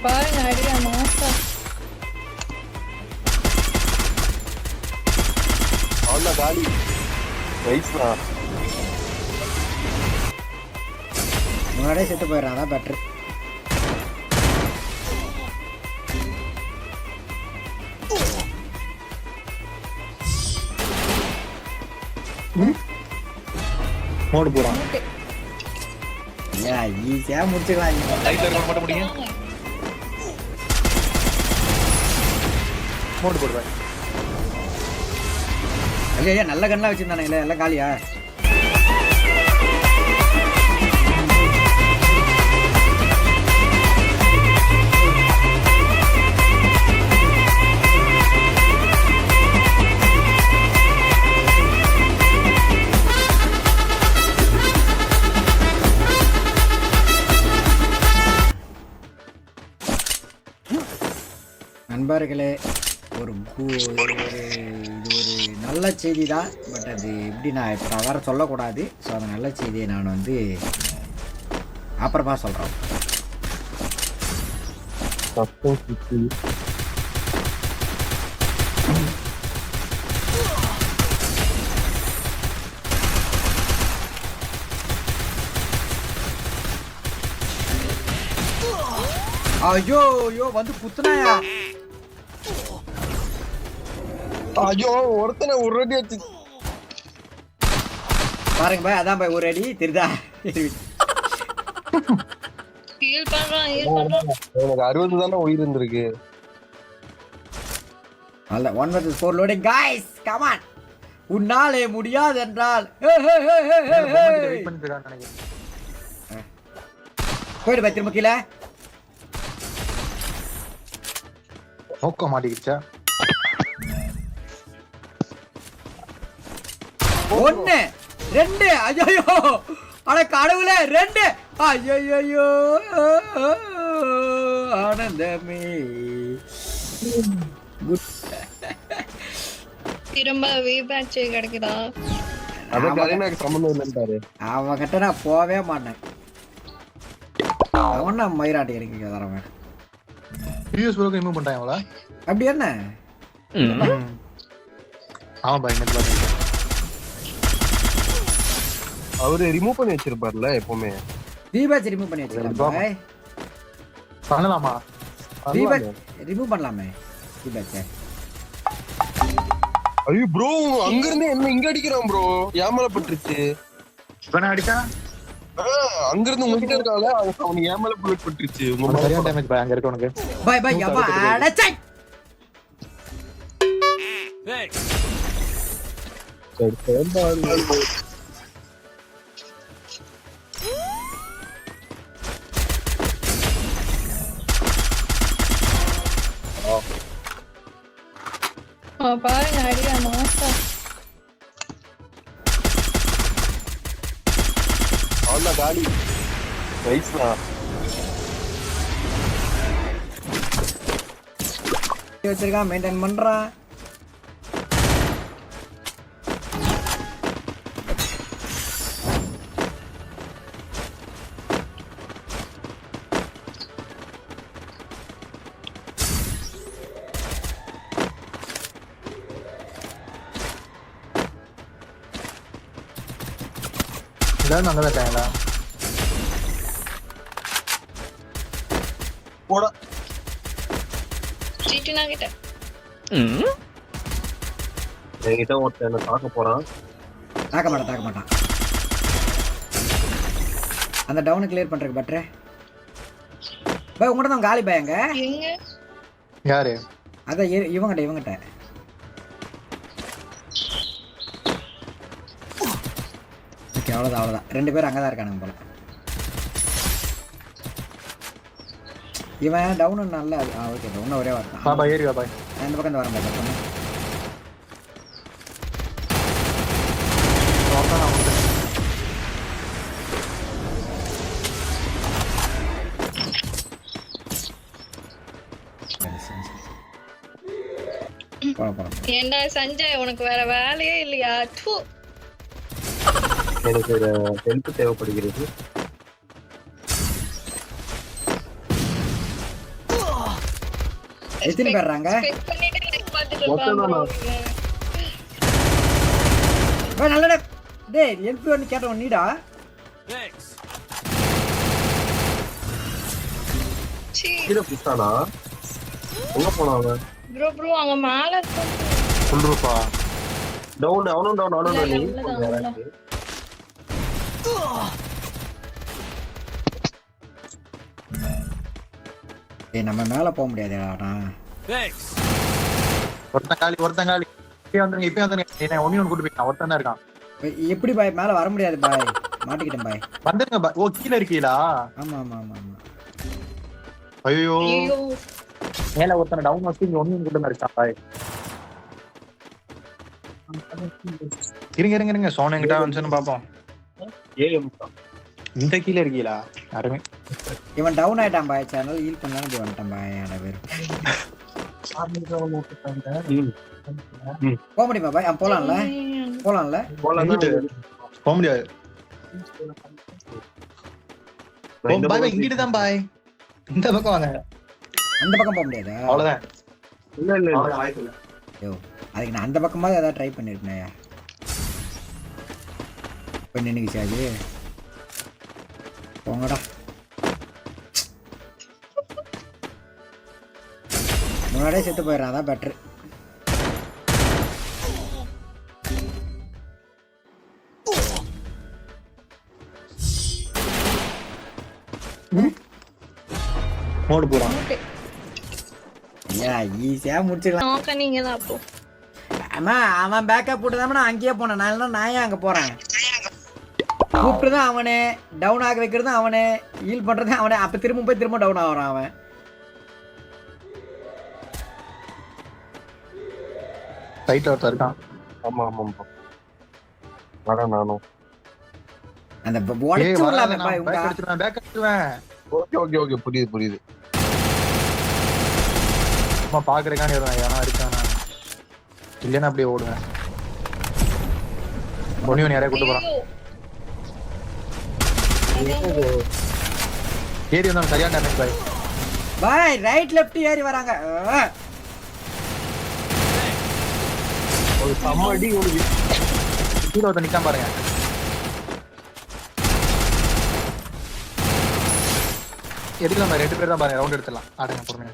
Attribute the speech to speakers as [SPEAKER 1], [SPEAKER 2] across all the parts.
[SPEAKER 1] பாருங்க அடியா மாசா.
[SPEAKER 2] அவ்வளோ காலி ரைஸ்னா
[SPEAKER 3] முன்னாடியே செத்து போயிடுறான், அதான் பெட்ரு.
[SPEAKER 4] மோடு போறான்.
[SPEAKER 3] ஏன் ஈஸியா முடிச்சுக்கலாம்.
[SPEAKER 4] லைட்ல இருக்க மட்டும் முடிங்க. மோடு போடுறேன்.
[SPEAKER 3] ஐயா நல்ல கண்ணெலாம் வச்சிருந்தானே, இல்லை எல்லாம் காலியா? நண்பர்களே, ஒரு நல்ல செய்தி தான். பட் அது எப்படி நான் இப்போ வேறு சொல்லக்கூடாது. ஸோ அந்த நல்ல செய்தியை நான் வந்து அப்புறமா சொல்கிறோம். ஐயோ ஐயோ வந்து குத்துனாயா?
[SPEAKER 2] ஐயோ ஒருத்தனை ஒரு அடி அடிச்சு
[SPEAKER 3] பாருங்க பாய், அதான் பாய் ஒரு அடி தெரியுதா?
[SPEAKER 1] ஹீல் பண்றான் ஹீல் பண்றான்.
[SPEAKER 2] எனக்கு 60 தானே உயிர் இருந்திருக்கு.
[SPEAKER 3] அல்ல 1 vs 4 loading guys, come on. உன்னாலே முடியாது என்றால்
[SPEAKER 4] வெயிட் பண்ணிட்டு இருக்கான்னு நினைக்கிறேன்.
[SPEAKER 3] போயிடு பாய், திரும்ப கீழே.
[SPEAKER 4] நோக்க மாட்டிக்கிச்சா?
[SPEAKER 3] 1 2 ஐயோ அட கடவுளே 2 ஐயோ ஆனந்தமே.
[SPEAKER 1] திரும்ப வீபேட்ச் கிடைக்குதா?
[SPEAKER 2] அதுக்கு எனக்கு சம்பந்தம் இல்லைன்றாரு.
[SPEAKER 3] அவன் கிட்ட நான் போவே மாட்டேன். அவன் நான் மயிராட்டி இறக்கி தரவன்.
[SPEAKER 4] யூஎஸ் ப்ரோக்கு ரிமூவ் பண்ணிட்டாங்களா?
[SPEAKER 3] அப்படி என்ன?
[SPEAKER 4] ஆமா பாய், நெட்ல
[SPEAKER 2] அவரு ரிமூவ் பண்ணி வச்சிருப்பார்ல எப்பவுமே.
[SPEAKER 3] தீபாஜ் ரிமூவ் பண்ணி வச்சிருக்கான் பாய்.
[SPEAKER 4] பண்ணலாமா?
[SPEAKER 3] தீபாஜ் ரிமூவ் பண்ணலாமே தீபாஜ்.
[SPEAKER 2] ஐயோ ப்ரோ, அங்க இருந்து என்ன இங்க அடிக்கிறான் ப்ரோ. ஏமல பட்டுருச்சு.
[SPEAKER 4] இவனை அடிச்சா
[SPEAKER 2] அங்க இருந்து உங்ககிட்ட இருக்கால, அவனுக்கு ஏமல புல்லட் பட்டுருச்சு.
[SPEAKER 4] சரியான டேமேஜ் பாய் அங்க இருக்கவனுக்கு.
[SPEAKER 3] பாய் பாய் யப்பா அடச்சை.
[SPEAKER 1] பாருங்க அடியா மாசா.
[SPEAKER 2] அவ்வளோ காலி ரைஸ்னா
[SPEAKER 3] வச்சிருக்கான், மெயின்டைன் பண்றான்.
[SPEAKER 4] எல்லாரும் அங்கதான் இருக்காங்களா?
[SPEAKER 2] போட
[SPEAKER 1] சீட்டுனா கிட்ட
[SPEAKER 2] என்கிட்ட ஒருத்தன் என்ன தாக்க போறான்.
[SPEAKER 3] தாக்க மாட்டான். அந்த டவுனை கிளியர் பண்றதுக்கு பட்ற பாய் உங்கள்கிட்ட தான் காலி பாயங்க.
[SPEAKER 1] எங்க
[SPEAKER 4] யாரு?
[SPEAKER 3] அதான் இவங்கிட்ட ஓகே, அவ்வளோதான். 2 பேரும் அங்கே தான் இருக்கானுங்க போல. இவன் டவுனு நல்லா. ஓகே, டவுன் ஒரே வரதான்.
[SPEAKER 4] பாபா ஏறி வா பாய்.
[SPEAKER 3] இந்த பக்கம் வரேன் பாய்.
[SPEAKER 1] ஏண்டா சஞ்சய், உனக்கு வேற வேலையே இல்லையா?
[SPEAKER 2] எனக்கு ஹெல்ப் தேவைப்படுகிறது.
[SPEAKER 3] எத்தனை பேர்றாங்க?
[SPEAKER 1] ஸ்பெக் பண்ணிட்டு லைக் பார்த்துட்டு
[SPEAKER 2] மொத்தம்
[SPEAKER 1] இருப்பாங்க
[SPEAKER 2] தானா?
[SPEAKER 1] bro.
[SPEAKER 3] நல்லடா டேய் MP1 கேட்டவன் நீடா.
[SPEAKER 1] சீ
[SPEAKER 2] கீழே புடிச்சானா? எங்க போனாங்க?
[SPEAKER 1] ப்ரோ அங்க மேல இருக்காங்க.
[SPEAKER 4] சொல்றப்பா
[SPEAKER 2] டவுன் அவனும் டவுன் அவனும்
[SPEAKER 1] இல்ல,
[SPEAKER 2] டவுன்.
[SPEAKER 1] உள்ளதான்,
[SPEAKER 3] ஏய் நம்ம மேல போக முடியாதுடா.
[SPEAKER 4] ஒருத்தன் காலி இப்பயே வந்துருங்க என்ன ஒண்ணு கூட்டு போயிட்டான் ஒருத்தன் தான் இருக்கான்
[SPEAKER 3] எப்படி பாய் மேல வர முடியாது பாய். மாட்டிக்கிட்டேன் பாய்.
[SPEAKER 4] வந்துருங்க ஓ கீழே இருக்கீங்களா
[SPEAKER 3] ஆமா ஆமா ஆமா ஆமா.
[SPEAKER 4] ஐயோ
[SPEAKER 1] ஐயோ
[SPEAKER 4] மேல ஒருத்தன் டவுன் வச்சு இங்க ஒண்ணு கூட்டு இருக்கான் பாய் இருங்க சோனு என்கிட்ட வந்துச்சுன்னு பாப்போம்
[SPEAKER 2] ஏஎம்
[SPEAKER 4] இந்த கீழே இருக்கீங்களா யாருமே
[SPEAKER 3] இவன் டவுன் ஆயிட்டான் பாய். சேனல் ஹீல் பண்ணலாம் இப்படி வந்துட்டான் பாய். அட பேர் போக முடியுமா பாய்? போலாம்ல போலாம்ல.
[SPEAKER 4] போக முடியாது பாய் இங்கிட்டு தான் பாய் இந்த பக்கம் வாங்க
[SPEAKER 3] அந்த பக்கம் போக முடியாதா?
[SPEAKER 4] அவ்வளவுதான்
[SPEAKER 2] இல்ல
[SPEAKER 3] ஐயோ அதுக்கு நான் அந்த பக்கமாவது ஏதாவது ட்ரை பண்ணிருக்கேன்யா. இப்போ நின்னுக்குச்சு அது. போங்கடா முன்னாடியே செத்து போயிடுறான். அதான் பெட்ரு.
[SPEAKER 4] மோடு போறான்
[SPEAKER 3] ஏன் ஈஸியா முடிச்சுக்கலாம்.
[SPEAKER 1] நோக்க நீங்க தான் அப்போ.
[SPEAKER 3] அம்மா அவன் பேக்கப் போட்டுதான் நான் அங்கேயே போனேன். நான் இல்லைன்னா நான் ஏன் அங்கே போறேன்? கூப்பிட்டு தான் அவனே டவுன் ஆக வைக்கிறதும் அவனே ஹீல் பண்றதும் அவனே. அப்ப திரும்ப போய் திரும்ப டவுன் ஆகிறான் அவன்.
[SPEAKER 4] ரைட்ல ஒருத்தர் இருக்கான்
[SPEAKER 2] ஆமா வரேன் நானும்.
[SPEAKER 3] அந்த உடைச்சு விடலாமே பாய் உங்க.
[SPEAKER 4] பேக் அடிச்சுவேன்
[SPEAKER 2] ஓகே புரியுது.
[SPEAKER 4] சும்மா பாக்குறக்கானே வருவேன் ஏன்னா இருக்கானா இல்லைன்னா அப்படியே ஓடுவேன் ஒண்ணு யாரையா கூட்டு போறான் ஏறி வந்தா சரியான டேமேஜ் பாய்
[SPEAKER 3] பாய் ரைட் லெஃப்ட் ஏறி வராங்க.
[SPEAKER 2] ஒரு சம்மடி ஒரு
[SPEAKER 4] கீழே ஒருத்தர் நிக்காம பாருங்க எதுக்கு நம்ம 2 பேர் தான் பாருங்க ரவுண்ட் எடுத்துடலாம் ஆடுங்க பொறுமையா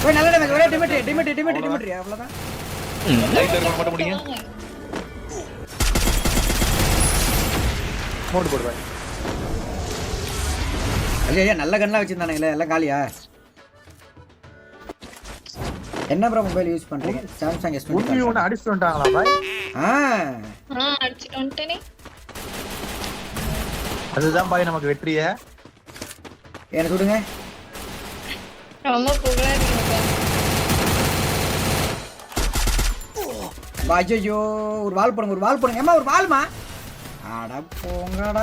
[SPEAKER 3] போய் நல்ல டேமேஜ். ஒரே டிமிட்ரி அவ்வளவுதான்.
[SPEAKER 4] லைட்ல இருக்க மட்டும் முடிங்க மோடு போடு பாய்
[SPEAKER 3] ஐயா நல்ல கண்ணெலாம் வச்சிருந்தானுங்களே எல்லாம் காலியா? என்ன ப்ரோ மொபைல் யூஸ் பண்றீங்க? சாம்சங் S20
[SPEAKER 4] ஒண்ணு அடிச்சு வந்துட்டாங்களா பாய்
[SPEAKER 1] அடிச்சிட்டு வந்துட்டேனே.
[SPEAKER 4] அதுதான் பாய் நமக்கு வெற்றியே
[SPEAKER 3] எனக்கு விடுங்க.
[SPEAKER 1] ரொம்ப புகழாதீங்க.
[SPEAKER 3] ஐயோ ஒரு வால் போடுங்க ஏமா ஒரு வால்மா. ஆடா போங்கடா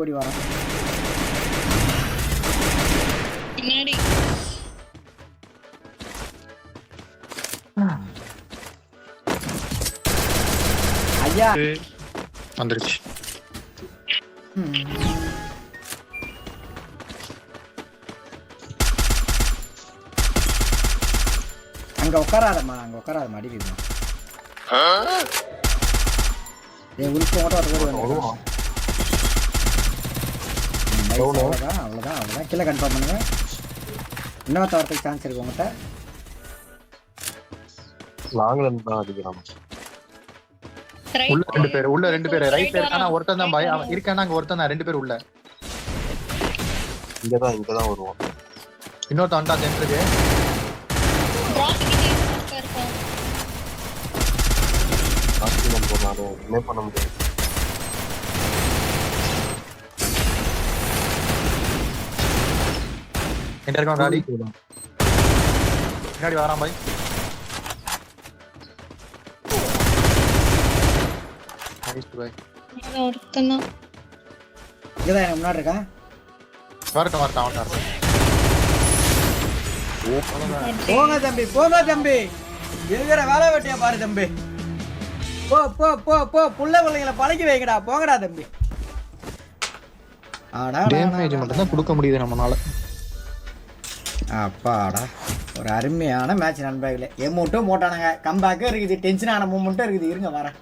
[SPEAKER 3] ஓடி வரான்
[SPEAKER 1] பின்னாடி
[SPEAKER 3] ஐயா
[SPEAKER 4] வந்துருச்சு
[SPEAKER 3] அங்க உட்காராதம்மா அடிக்குதுமா. உளுப்பு மட்டும்
[SPEAKER 2] வருவான்.
[SPEAKER 3] அவ்வளோதான் கீழே கன்ஃபார்ம் பண்ணுங்க. இன்னொருத்த வரத்துக்கு சான்ஸ் இருக்கு உங்கள்கிட்ட.
[SPEAKER 2] லாங்ல இருந்து தான் அடிக்கிறான்.
[SPEAKER 4] உள்ள ரெண்டு பேர் ரைட்ல இருக்கானா ஒருத்தன் தான் பாய் அவன் இருக்கானா அங்க ஒருத்தன் தான் 2 பேர் உள்ள
[SPEAKER 2] இங்கதான் வருவான்.
[SPEAKER 4] இன்னொருத்தன் வந்தா சென்டருக்கு
[SPEAKER 2] என்ன பண்ண முடியாது.
[SPEAKER 4] என்கிட்ட இருக்கான் காடி பின்னாடி வரான் பாய்
[SPEAKER 1] ஒருத்தன்
[SPEAKER 3] இங்கதான் எனக்கு முன்னாடி இருக்கான்.
[SPEAKER 4] வரட்டும் அவன்
[SPEAKER 3] போங்க தம்பி இருக்கிற வேலை வெட்டியா பாரு தம்பி. போ புள்ள பிள்ளைங்களை பழக்கி வைக்கடா. போங்கடா தம்பி.
[SPEAKER 4] டேமேஜ் மட்டும் தான் கொடுக்க முடியுது நம்மனால.
[SPEAKER 3] அப்பாடா ஒரு அருமையான மேட்ச் நண்பர்களே. எம்மூட்டும் போட்டானுங்க, கம்பேக்கும் இருக்குது, டென்ஷன் ஆன மூமெண்ட்டும் இருக்குது. இருங்க வரேன்.